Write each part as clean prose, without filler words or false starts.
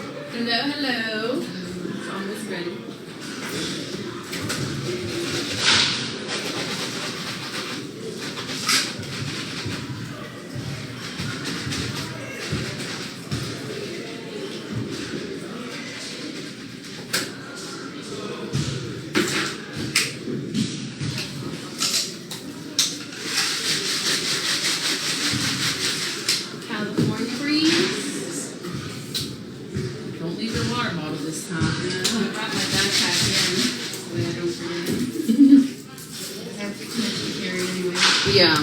Hello. It's almost ready. California breeze. Don't leave your water bottle this time. I brought my backpack in so that I don't forget. I have 6 minutes to carry anyway. Yeah.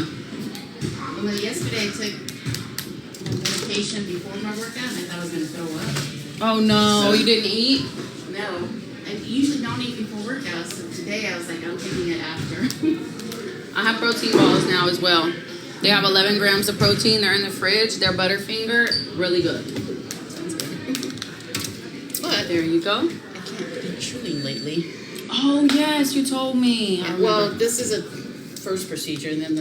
Well, yesterday I took medication before my workout and I thought I was going to throw up. Oh no, So- you didn't eat? No, I usually don't eat before workouts, so today I was like, I'm taking it after. I have protein balls now as well. They have 11 grams of protein. They're in the fridge. They're Butterfinger. Really good. Sounds good. But There you go. I can't be chewing lately. Oh yes, you told me. I Well, remember. this is a first procedure, and then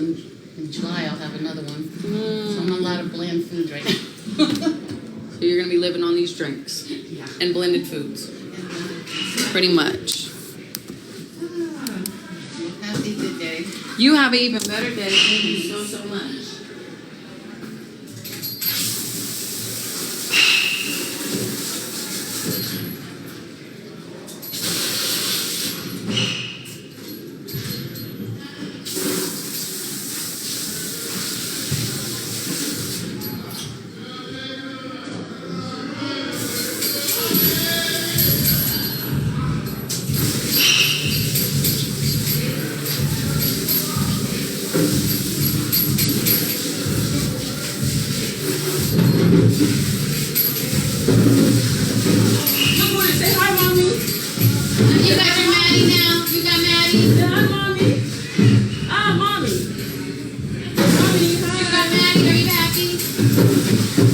in July I'll have another one. So I'm on a lot of bland foods right now. So you're gonna be living on these drinks Yeah. and blended foods, pretty much. Have a good day. You have an even better day. Thank you so much. Good morning. Say hi, mommy. You got your Maddie now? You got Maddie? Say hi, mommy. Ah, mommy. Mommy, You hi. got Maddie? Are you happy?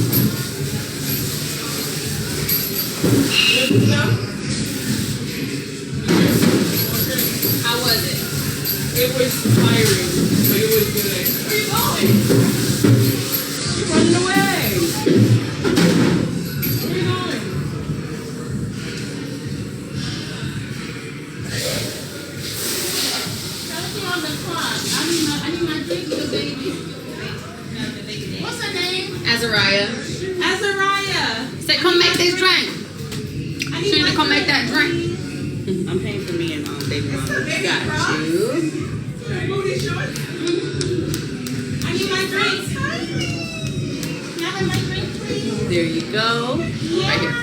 How was it? It was tiring, but it was good. Where are you going? You're running away. Where are you going? What's her name? Azariah. Azariah. Say, come make this drink. She need to come make that drink. I'm paying for me and baby mama. Got you. Booty shorts. I need my drinks. Can I have my drink, please? There you go. Right here.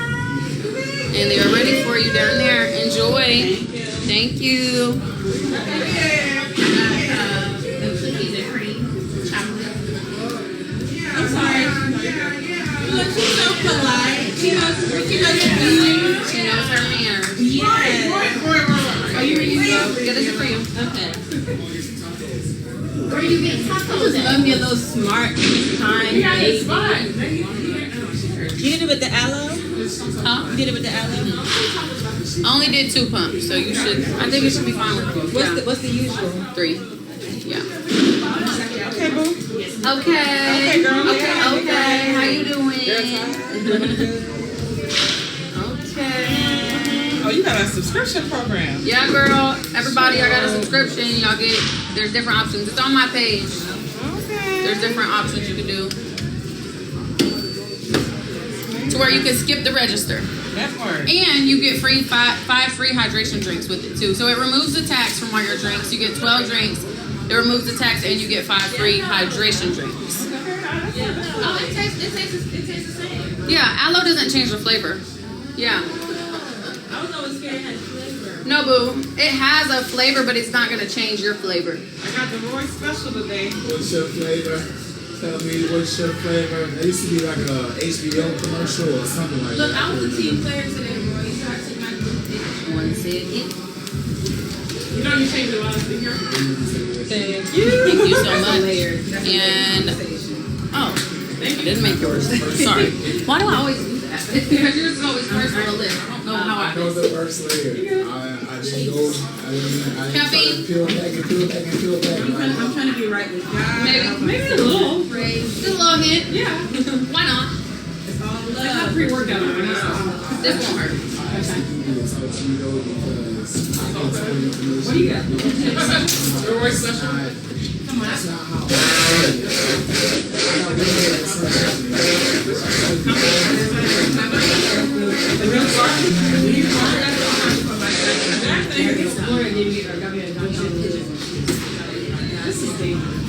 And they are ready for you down there. Enjoy. Thank you. The cookies and cream. Chocolate. I'm sorry. Look, she's so polite. She knows the food. She knows her manners. Yes. Oh, here you go. Yeah, this is for you. Okay. Where are you getting tacos at? Love me a little smart time. Yeah, it's fine. You did it with the aloe? Huh? You did it with the aloe? I only did 2 pumps, so you should. I think it should be fine with both. What's the usual? 3. Yeah. Okay, boo. Okay. Okay, girl. Okay. How you doing? Okay. Oh, you got a subscription program. Yeah, girl. Everybody, I got a subscription. Y'all get. There's different options. It's on my page. Okay. There's different options you can do. To where you can skip the register. That part. And you get five free hydration drinks with it too. So it removes the tax from all your drinks. You get 12 drinks. It removes the tax and you get 5 free hydration drinks. Oh, it tastes the same. Yeah, aloe doesn't change the flavor. Yeah. I was always scared it had flavor. No, boo. It has a flavor, but it's not going to change your flavor. I got the Roy special today. What's your flavor? Tell me what's your flavor. There used to be like a HBO commercial or something like Look, that. I was a team player today, Roy. You tried to take my food. One second. You know you changed a lot of figure. Thank you so much. And oh, I didn't make yours. Sorry. Why do I always do that? Yours is always first on the list. I don't know how I know the worst layer. I didn't go. I didn't Caffeine? peel back and peel back and peel back. I'm trying to be right with God. Maybe a little. Just a little hint. Yeah. Why not? It's all love. Like a pre-workout. This won't hurt. What do you got? Your Roy special? Come on. That's not how. This is dangerous.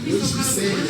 What you saying is